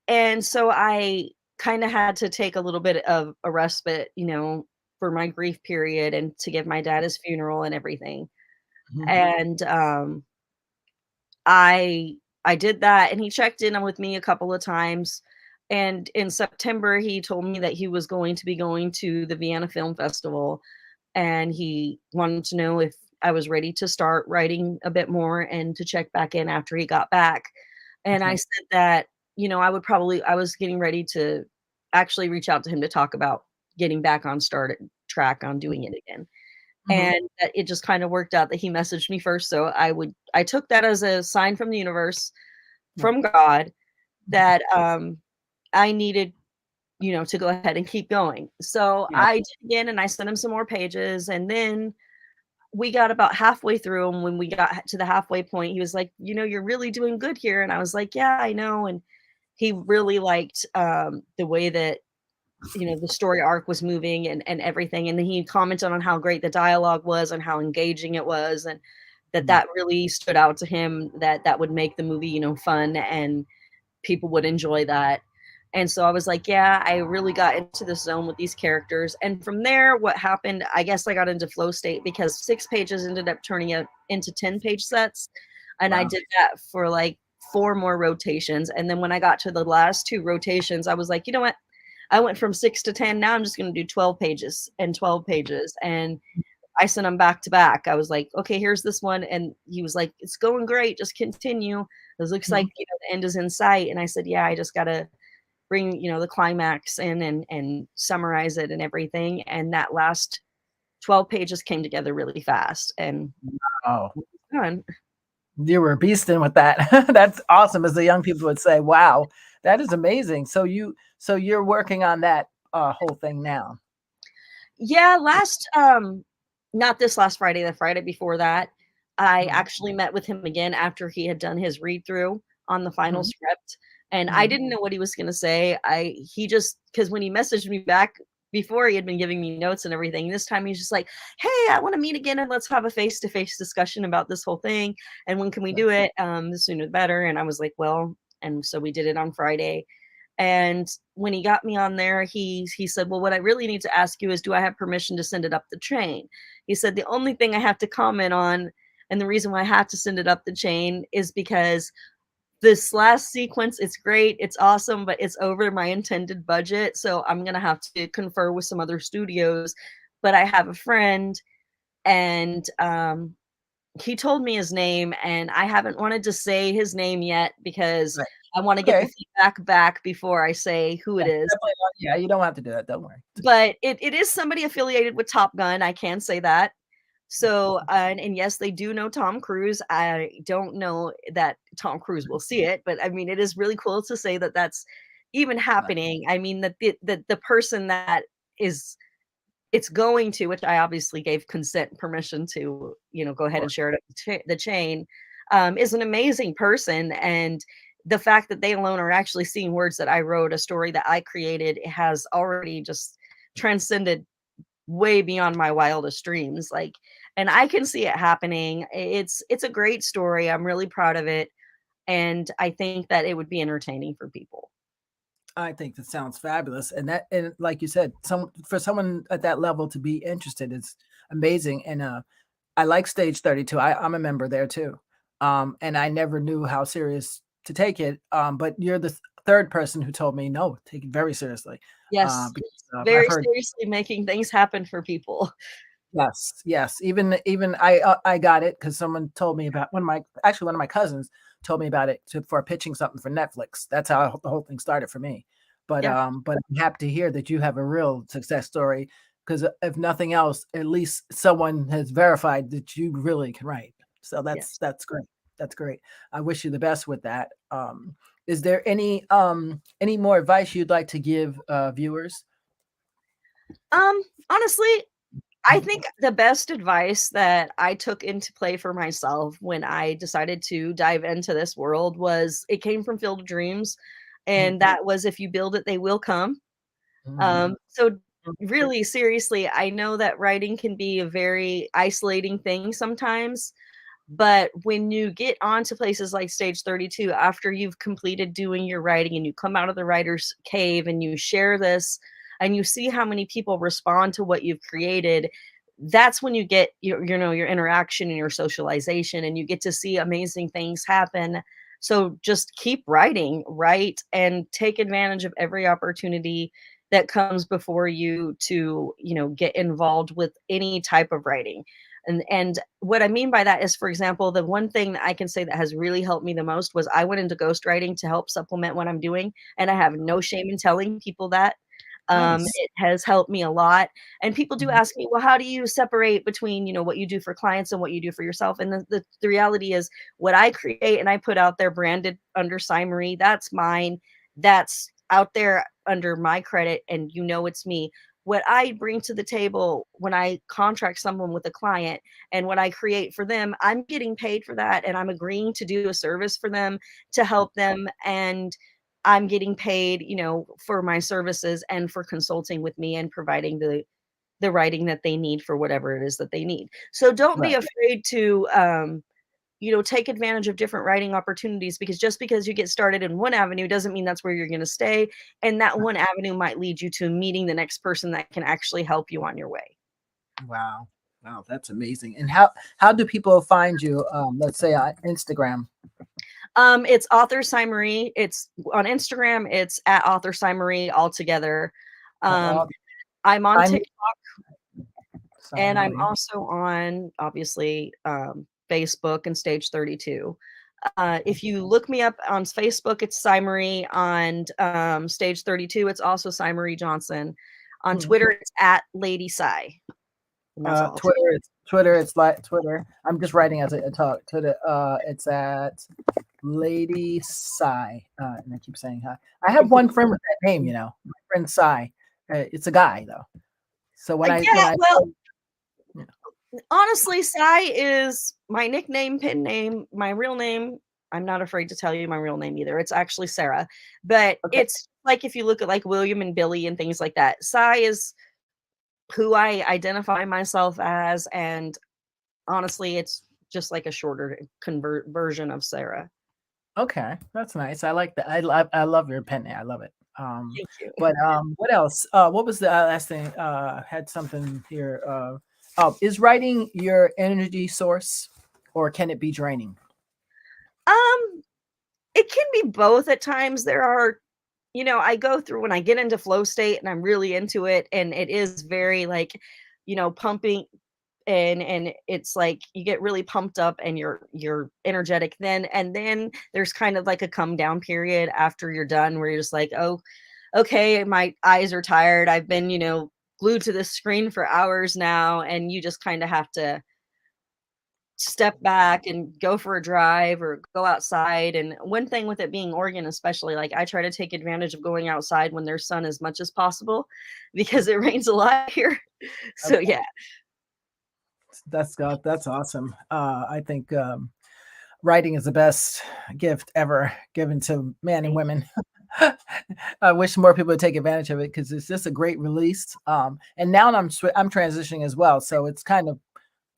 And so I kind of had to take a little bit of a respite, for my grief period and to give my dad his funeral and everything. Mhm. And I did that and he checked in with me a couple of times. And in September, he told me that he was going to be going to the Vienna Film Festival and he wanted to know if I was ready to start writing a bit more and to check back in after he got back. And I Okay. said that, I was getting ready to actually reach out to him to talk about getting back on started track on doing it again. Mhm. And that it just kind of worked out that he messaged me first. So I took that as a sign from the universe, Right. from God, Mhm. that I needed, to go ahead and keep going. So Yeah. I did again and I sent him some more pages. And then we got about halfway through. And when we got to the halfway point, he was like, you're really doing good here. And I was like, yeah, I know. And he really liked the way that the story arc was moving and everything. And then he commented on how great the dialogue was and how engaging it was, and Mm. that really stood out to him, that would make the movie, fun and people would enjoy that. And so I was like, yeah, I really got into the zone with these characters. And from there, what happened, I guess I got into flow state because 6 pages ended up turning out into 10-page sets. And I Wow. did that for like 4 more rotations. And then when I got to the last 2 rotations, I was like, you know what? I went from 6 to 10. Now I'm just going to do 12 pages and 12 pages. And I sent them back to back. I was like, okay, here's this one. And he was like, it's going great. Just continue. It looks like Mhm. the end is in sight. And I said, yeah, I just got to bring, the climax in and summarize it and everything. And that last 12 pages came together really fast and Oh, done. you were beasting with that. That's awesome, as the young people would say. Wow, that is amazing. So you're working on that whole thing now. Yeah, not this last Friday, the Friday before that, I Mhm, actually met with him again after he had done his read through on the final mhm, script, and I mhm. didn't know what he was gonna say. He just, because when he messaged me back before, he had been giving me notes and everything. This time he's just like, "Hey, I wanna meet again and let's have a face-to-face discussion about this whole thing, and when can we do That's it? The sooner the better." And I was like, "Well," and so we did it on Friday. And when he got me on there, he said, "Well, what I really need to ask you is, do I have permission to send it up the chain?" He said, "The only thing I have to comment on, and the reason why I have to send it up the chain is because this last sequence, it's great, it's awesome, but it's over my intended budget. So I'm gonna have to confer with some other studios. But I have a friend, and he told me his name, and I haven't wanted to say his name yet because right. I wanna get the Okay. feedback back before I say who Yeah, it is. definitely not, yeah, you don't have to do that, don't worry. But it is somebody affiliated with Top Gun, I can say that. So, and yes, they do know Tom Cruise. I don't know that Tom Cruise will see it, but I mean, it is really cool to say that that's even Right. happening. I mean, that the person that is it's going to, which I obviously gave consent permission to, go Of ahead and course. share it up the chain, is an amazing person. And the fact that they alone are actually seeing words that I wrote, a story that I created, has already just transcended way beyond my wildest dreams. Like, and I can see it happening. It's a great story. I'm really proud of it. And I think that it would be entertaining for people. I think that sounds fabulous, and like you said, some for someone at that level to be interested is amazing, and, I like Stage 32. I'm a member there too, and I never knew how serious to take it, but you're the 3rd person who told me, "No, take it very seriously," Yes. because, I've Very heard. seriously making things happen for people. Yes, yes. Even I got it because someone told me about one of my cousins told me about it for pitching something for Netflix. That's how the whole thing started for me. Yeah. But I'm happy to hear that you have a real success story because if nothing else, at least someone has verified that you really can write. So Yes. that's great. That's great. I wish you the best with that. Is there any more advice you'd like to give viewers? Um, Honestly, I think the best advice that I took into play for myself when I decided to dive into this world was, it came from Field of Dreams, Mhm, and that was, if you build it, they will come. mhm, So really seriously, I know that writing can be a very isolating thing sometimes, but when you get onto places like Stage 32, after you've completed doing your writing and you come out of the writer's cave and you share this and you see how many people respond to what you've created, that's when you get your interaction and your socialization, and you get to see amazing things happen. So just keep writing, write, and take advantage of every opportunity that comes before you to, get involved with any type of writing. And what I mean by that is, for example, the one thing that I can say that has really helped me the most was I went into ghostwriting to help supplement what I'm doing, and I have no shame in telling people that. nice. It has helped me a lot. And people do Mhm. ask me, "Well, how do you separate between, what you do for clients and what you do for yourself?" And the reality is, what I create and I put out there branded under Sai Marie, that's mine. That's out there under my credit, and it's me. What I bring to the table when I contract someone with a client and what I create for them, I'm getting paid for that, and I'm agreeing to do a service for them to help them, and I'm getting paid, for my services and for consulting with me and providing the writing that they need for whatever it is that they need. So don't be Right. afraid to, take advantage of different writing opportunities, because just because you get started in one avenue doesn't mean that's where you're going to stay. And that one avenue might lead you to meeting the next person that can actually help you on your way. Wow. Wow, that's amazing. And how do people find you? Let's say on Instagram. It's author Sai Marie. It's on Instagram. It's at author Sai Marie altogether. Um, Uh, I'm on find me. TikTok, Sorry, and I'm Marie. also on, obviously, Facebook and Stage 32. If you look me up on Facebook, it's Sai Marie. On Stage 32, it's also Sai Marie Johnson. On Hmm. Twitter, it's at Lady Sai. And that's all. Twitter. It's Twitter. It's like Twitter. I'm just writing as I talk. Twitter. It's at Lady Sai. And I keep saying hi. I have one friend with that name. My friend Sai. It's a guy though. So when Yeah, I well, yeah. honestly, Sai is my nickname, pen name. My real name, I'm not afraid to tell you my real name either. It's actually Sarah. But Okay. it's like if you look at like William and Billy and things like that, Sai is who I identify myself as. And honestly, it's just like a shorter version of Sarah. Okay, that's nice. I like that. I love your pen name. I love it. Thank you. But what else? What was the last thing? Had something here. Is writing your energy source, or can it be draining? Um, it can be both at times. There are, I go through when I get into flow state and I'm really into it, and it is very like, pumping, and it's like you get really pumped up and you're energetic then, and then there's kind of like a come down period after you're done where you're just like, oh, okay, my eyes are tired. I've been, glued to this screen for hours now, and you just kind of have to step back and go for a drive or go outside. And one thing with it being Oregon, especially, like I try to take advantage of going outside when there's sun as much as possible because it rains a lot here. So Okay, yeah. that's awesome. I think writing is the best gift ever given to men and women. I wish more people would take advantage of it because it's just a great release. And now I'm transitioning as well, so it's kind of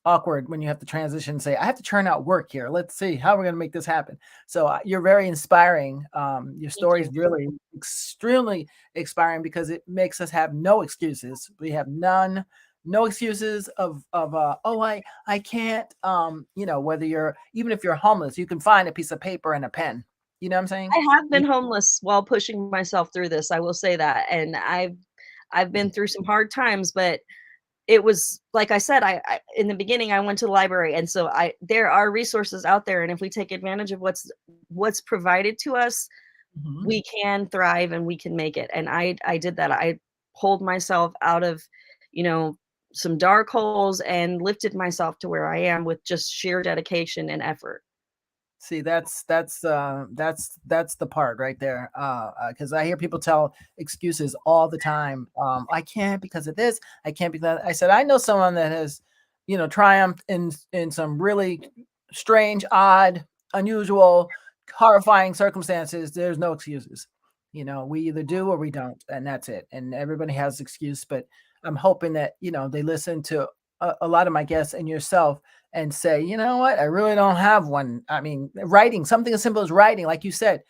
awkward when you have to transition and say, I have to churn out work here. Let's see how we're going to make this happen. So you're very inspiring. Your Thank story is you. really extremely inspiring because it makes us have no excuses. We have no excuses of oh, I can't, whether you're, even if you're homeless, you can find a piece of paper and a pen. You know what I'm saying? I have been homeless while pushing myself through this, I will say that, and I've been through some hard times, but it was like I said, I in the beginning, I went to the library, and so there are resources out there, and if we take advantage of what's provided to us, Mhm. we can thrive and we can make it. And I did that. I pulled myself out of, you know, some dark holes and lifted myself to where I am with just sheer dedication and effort. See, that's the part right there. Because I hear people tell excuses all the time. I can't because of this. I can't because I said I know someone that has, triumphed in some really strange, odd, unusual, horrifying circumstances. There's no excuses. We either do or we don't, and that's it. And everybody has excuse, but I'm hoping that they listen to a lot of my guests and yourself and say, you know what, I really don't have one. I mean, writing, something as simple as writing, like you said,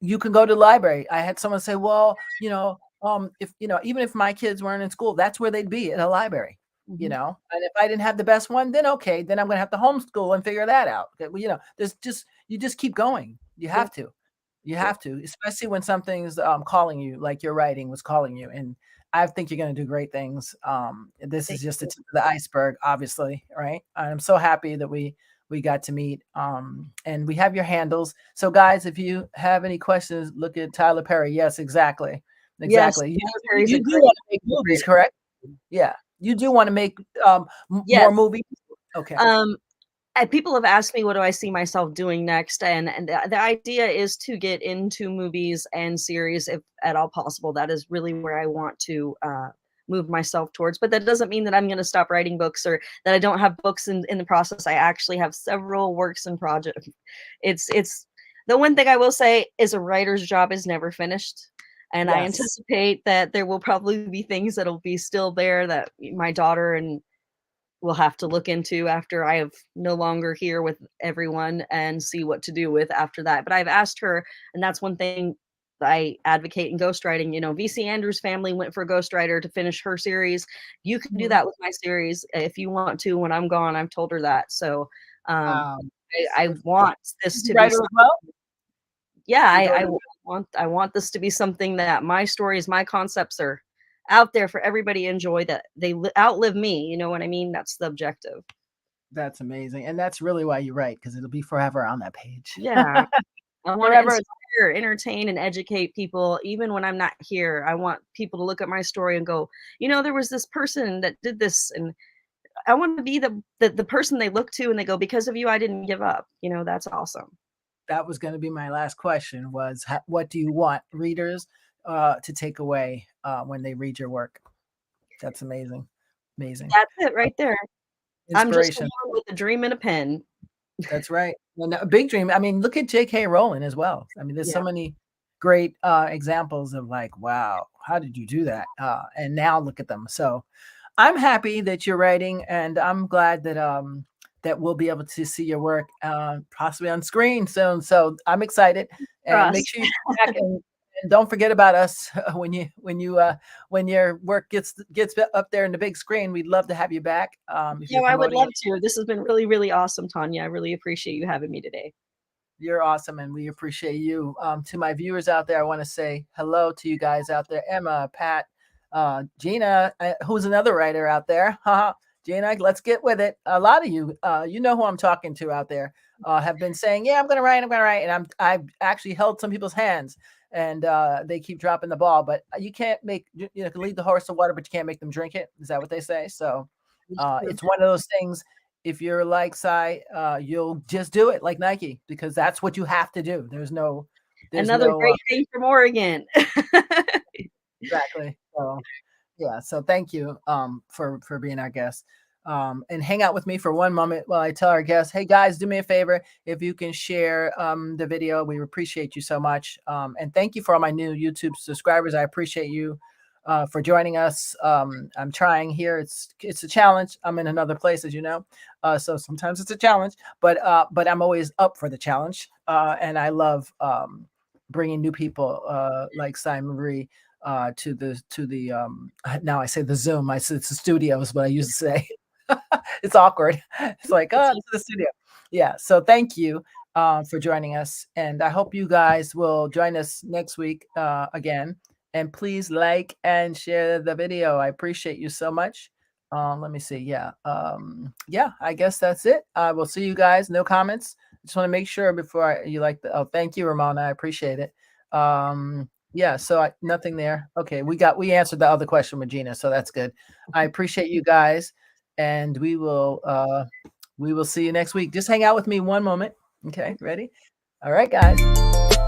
you can go to the library. I had someone say, well, if even if my kids weren't in school, that's where they'd be, at a library. Mhm. And if I didn't have the best one, then okay, then I'm gonna have to homeschool and figure that out. Okay, well, there's just you just keep going. You Yep. have to. You Yep. have to, especially when something's calling you, like your writing was calling you. And I think you're going to do great things. This is Thank just the you. tip of the iceberg, obviously, right? I'm so happy that we got to meet. And we have your handles. So, guys, if you have any questions, look at Tyler Perry. Yes, exactly, Yes, exactly. Tyler Perry's a You do great want to make movies, creator. correct? Yeah, you do want to make more Yes. movies. Okay. Um, and people have asked me what do I see myself doing next, and the idea is to get into movies and series if at all possible. That is really where I want to move myself towards. But that doesn't mean that I'm going to stop writing books or that I don't have books in the process. I actually have several works in project. It's the one thing I will say is a writer's job is never finished. And I Yes. anticipate that there will probably be things that'll be still there that my daughter and will have to look into after I have no longer here with everyone and see what to do with after that. But I've asked her, and that's one thing that I advocate in ghostwriting. You know, VC Andrews' family went for a ghostwriter to finish her series. You can do Mhm. that with my series if you want to when I'm gone. I've told her that. So Um, I if want this she's a to be writer as well? yeah, Your daughter? I want this to be something that my stories, my concepts are out there for everybody to enjoy, that they outlive me, you know what I mean? That's the objective. That's amazing, and that's really why you write, because it'll be forever on that page. Yeah, I wanna Forever. inspire, entertain, and educate people even when I'm not here. I want people to look at my story and go, "You know, there was this person that did this," and I wanna be the person they look to and they go, "Because of you, I didn't give up." You know, that's awesome. That was gonna be my last question was, ho what do you want readers, to take away, when they read your work? That's amazing. Amazing. That's it Uh, right there. I'm just inspiration. someone with a dream and a pen. That's right. And a big dream. I mean, look at J.K. Rowling as well. I mean, there's Yeah. so many great, examples of like, wow, how did you do that? And now look at them. So I'm happy that you're writing, and I'm glad that that we'll be able to see your work possibly on screen soon. So I'm excited, and make Trust. sure you come back and don't forget about us when your work gets up there in the big screen. We'd love to have you back if you're No, I would promoting love it. to. This has been really, really awesome, Tanya. I really appreciate you having me today. You're awesome, and we appreciate you. To my viewers out there, I want to say hello to you guys out there. Emma, Pat, Gina, who's another writer out there. Haha, Gina, let's get with it. A lot of you, you know who I'm talking to out there, have been saying, "Yeah, I'm going to write. I'm going to write," and I've actually held some people's hands, and they keep dropping the ball. But you can't make can lead the horse to water, but you can't make them drink it. Is that what they say? So it's one of those things. If you're like Sai, you'll just do it like Nike because that's what you have to do. There's Another no great thing from Oregon. exactly. So yeah, so thank you for being our guest. And hang out with me for one moment while I tell our guests, hey guys, do me a favor. If you can share the video, we appreciate you so much. And thank you for all my new YouTube subscribers. I appreciate you for joining us. I'm trying here. It's a challenge. I'm in another place, as you know. So sometimes it's a challenge, but I'm always up for the challenge. And I love bringing new people like Sai Marie to the now I say the Zoom. I said it's the studio is what I used to say. It's awkward. It's like, It's oh, to the studio. Yeah. So thank you for joining us. And I hope you guys will join us next week again. And please like and share the video. I appreciate you so much. Let me see. Yeah. Yeah, I guess that's it. I will see you guys. No comments. Just want to make sure before you like the, oh, thank you, Ramona. I appreciate it. Yeah, so nothing there. Okay, we answered the other question with Gina, so that's good. I appreciate you guys, and we will see you next week. Just hang out with me one moment. Okay, ready? All right, guys.